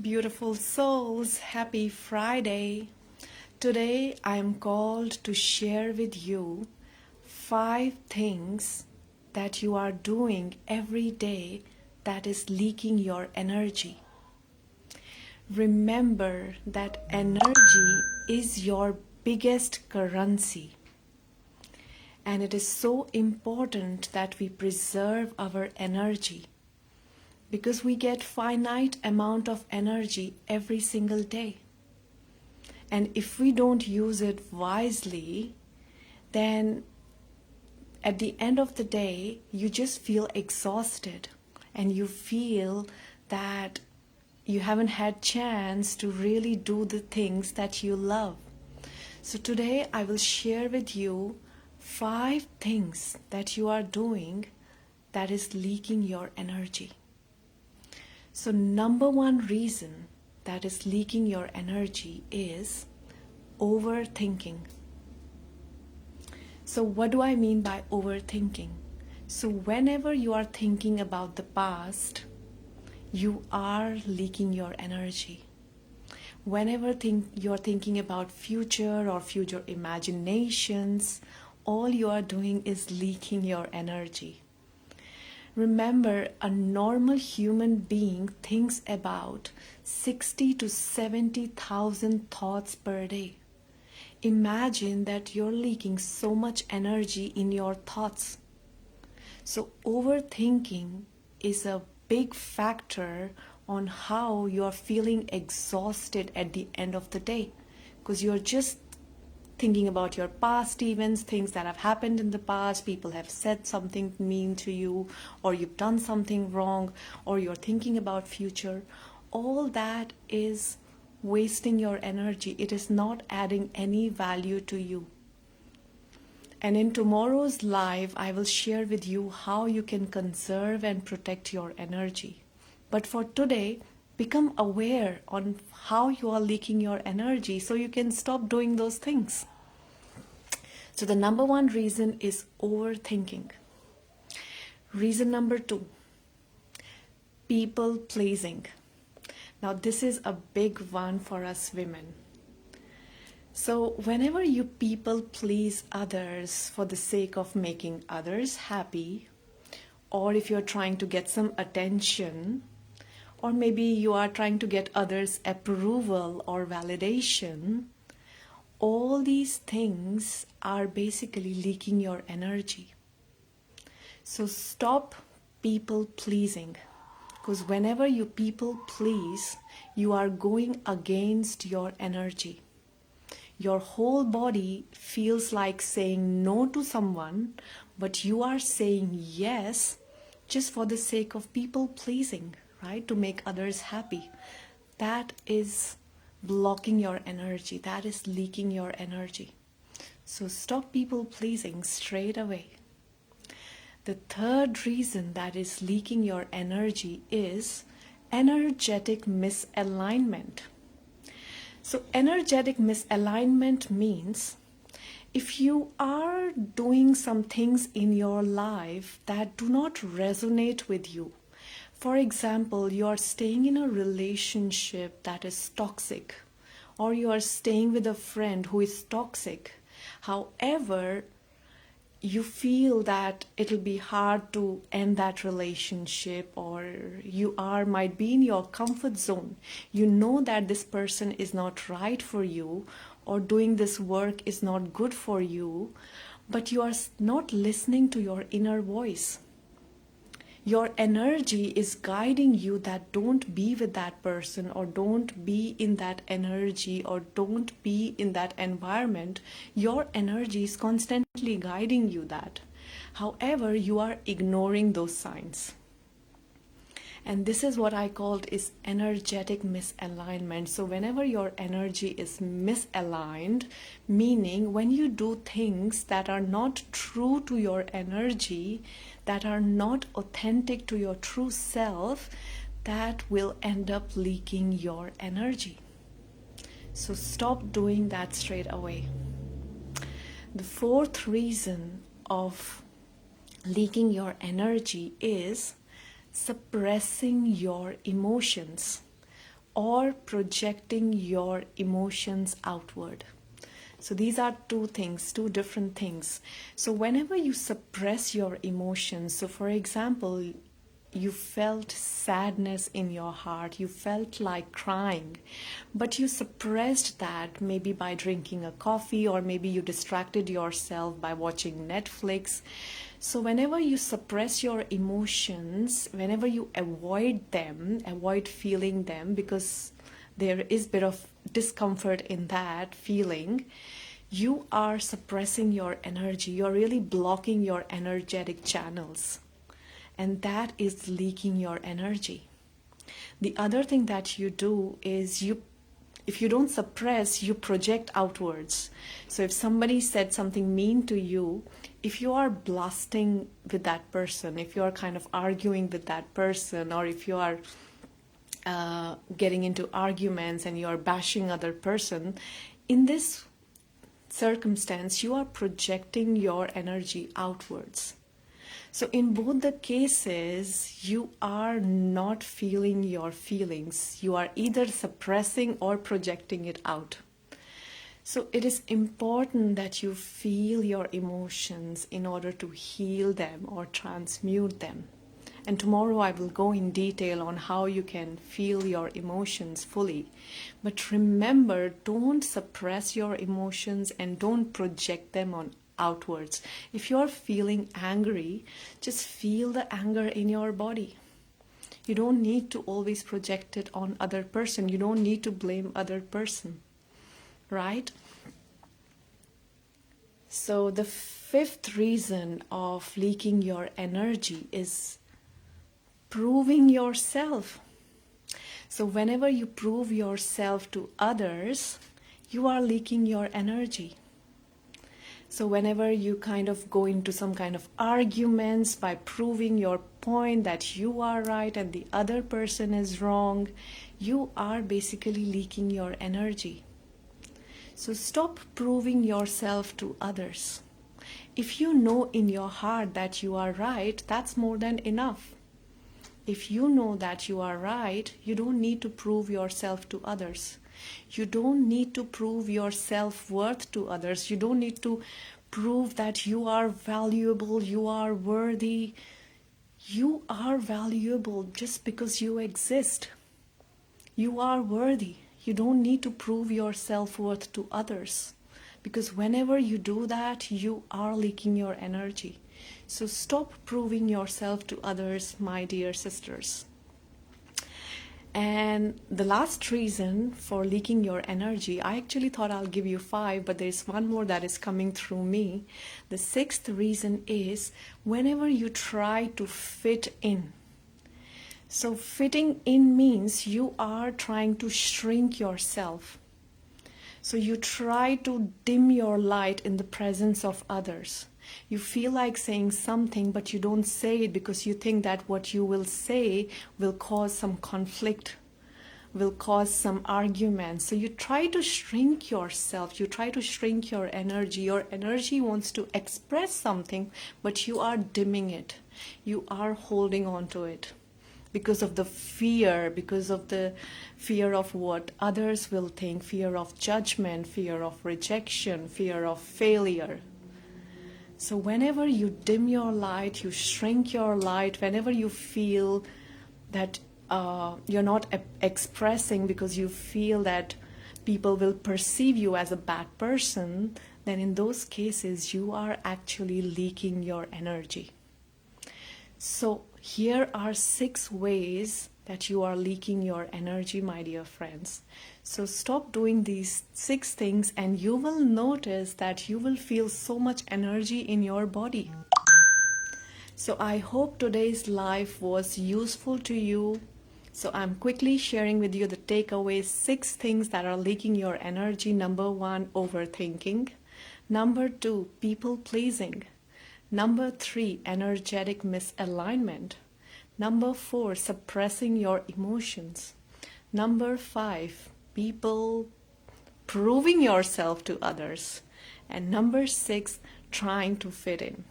Beautiful souls, happy Friday. Today I am called to share with you 5 things that you are doing every day that is leaking your energy. Remember that energy is your biggest currency, and it is so important that we preserve our energy because we get finite amount of energy every single day. And if we don't use it wisely, then at the end of the day, you just feel exhausted and you feel that you haven't had chance to really do the things that you love. So today I will share with you 5 things that you are doing that is leaking your energy. So number one reason that is leaking your energy is overthinking. So what do I mean by overthinking? So whenever you are thinking about the past, you are leaking your energy. Whenever you're thinking about future or future imaginations, all you are doing is leaking your energy. Remember, a normal human being thinks about 60 to 70,000 thoughts per day. Imagine that you're leaking so much energy in your thoughts. So overthinking is a big factor on how you're feeling exhausted at the end of the day, because you're just thinking about your past events, things that have happened in the past, people have said something mean to you, or you've done something wrong, or you're thinking about future. All that is wasting your energy. It is not adding any value to you. And in tomorrow's live, I will share with you how you can conserve and protect your energy. But for today, become aware on how you are leaking your energy so you can stop doing those things. So the number one reason is overthinking. Reason number 2, people pleasing. Now this is a big one for us women. So whenever you people please others for the sake of making others happy, or if you're trying to get some attention, or maybe you are trying to get others' approval or validation, all these things are basically leaking your energy. So stop people pleasing, because whenever you people please, you are going against your energy. Your whole body feels like saying no to someone, but you are saying yes just for the sake of people pleasing, right? To make others happy. That is blocking your energy. That is leaking your energy. So stop people pleasing straight away. The third reason that is leaking your energy is energetic misalignment. So energetic misalignment means if you are doing some things in your life that do not resonate with you. For example, you are staying in a relationship that is toxic, or you are staying with a friend who is toxic. However, you feel that it'll be hard to end that relationship, or you might be in your comfort zone. You know that this person is not right for you, or doing this work is not good for you, but you are not listening to your inner voice. Your energy is guiding you that don't be with that person, or don't be in that energy, or don't be in that environment. Your energy is constantly guiding you that. However, you are ignoring those signs. And this is what I called is energetic misalignment. So whenever your energy is misaligned, meaning when you do things that are not true to your energy, that are not authentic to your true self, that will end up leaking your energy. So stop doing that straight away. The fourth reason of leaking your energy is suppressing your emotions. or projecting your emotions outward. So these are two things, two different things. So whenever you suppress your emotions, so for example, you felt sadness in your heart, you felt like crying, but you suppressed that maybe by drinking a coffee, or maybe you distracted yourself by watching Netflix. So whenever you suppress your emotions, whenever you avoid them, avoid feeling them, because there is a bit of discomfort in that feeling, you are suppressing your energy. You're really blocking your energetic channels, and that is leaking your energy. The other thing that you do is if you don't suppress, you project outwards. So if somebody said something mean to you, if you are blasting with that person, if you are kind of arguing with that person, or if you are getting into arguments and you are bashing other person, in this circumstance, you are projecting your energy outwards. So in both the cases, you are not feeling your feelings. You are either suppressing or projecting it out. So it is important that you feel your emotions in order to heal them or transmute them. And tomorrow I will go in detail on how you can feel your emotions fully. But remember, don't suppress your emotions and don't project them on outwards. If you're feeling angry, just feel the anger in your body. You don't need to always project it on other person. You don't need to blame other person, right? So the fifth reason of leaking your energy is proving yourself. So whenever you prove yourself to others, you are leaking your energy. So whenever you kind of go into some kind of arguments by proving your point that you are right and the other person is wrong, you are basically leaking your energy. So stop proving yourself to others. If you know in your heart that you are right, that's more than enough. If you know that you are right, you don't need to prove yourself to others. You don't need to prove your self-worth to others. You don't need to prove that you are valuable, you are worthy. You are valuable just because you exist. You are worthy. You don't need to prove your self-worth to others. Because whenever you do that, you are leaking your energy. So stop proving yourself to others, my dear sisters. And the last reason for leaking your energy, I actually thought I'll give you 5, but there's one more that is coming through me. The 6th reason is whenever you try to fit in. So fitting in means you are trying to shrink yourself. So you try to dim your light in the presence of others. You feel like saying something, but you don't say it because you think that what you will say will cause some conflict, will cause some argument. So you try to shrink yourself. You try to shrink your energy. Your energy wants to express something, but you are dimming it. You are holding on to it. Because of the fear of what others will think, fear of judgment, fear of rejection, fear of failure. So whenever you dim your light, you shrink your light, whenever you feel that you're not expressing because you feel that people will perceive you as a bad person, then in those cases you are actually leaking your energy. So here are 6 ways that you are leaking your energy, my dear friends. So stop doing these 6 things and you will notice that you will feel so much energy in your body. So I hope today's live was useful to you. So I'm quickly sharing with you the takeaways, 6 things that are leaking your energy. Number 1, overthinking. Number 2, people pleasing. Number 3, energetic misalignment. Number 4, suppressing your emotions. Number 5, people proving yourself to others. And number 6, trying to fit in.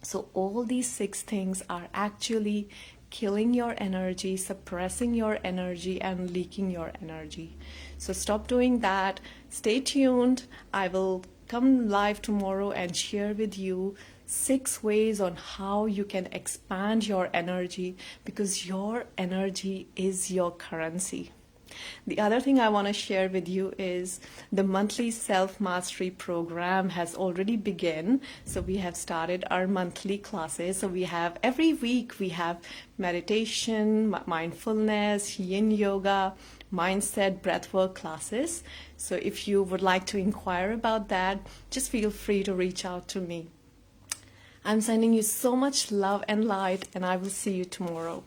So all these 6 things are actually killing your energy, suppressing your energy, and leaking your energy. So stop doing that. Stay tuned. I will come live tomorrow and share with you 6 ways on how you can expand your energy, because your energy is your currency. The other thing I want to share with you is the monthly self-mastery program has already begun. So we have started our monthly classes. So we have every week we have meditation, mindfulness, yin yoga, mindset, breathwork classes. So if you would like to inquire about that, just feel free to reach out to me. I'm sending you so much love and light, and I will see you tomorrow.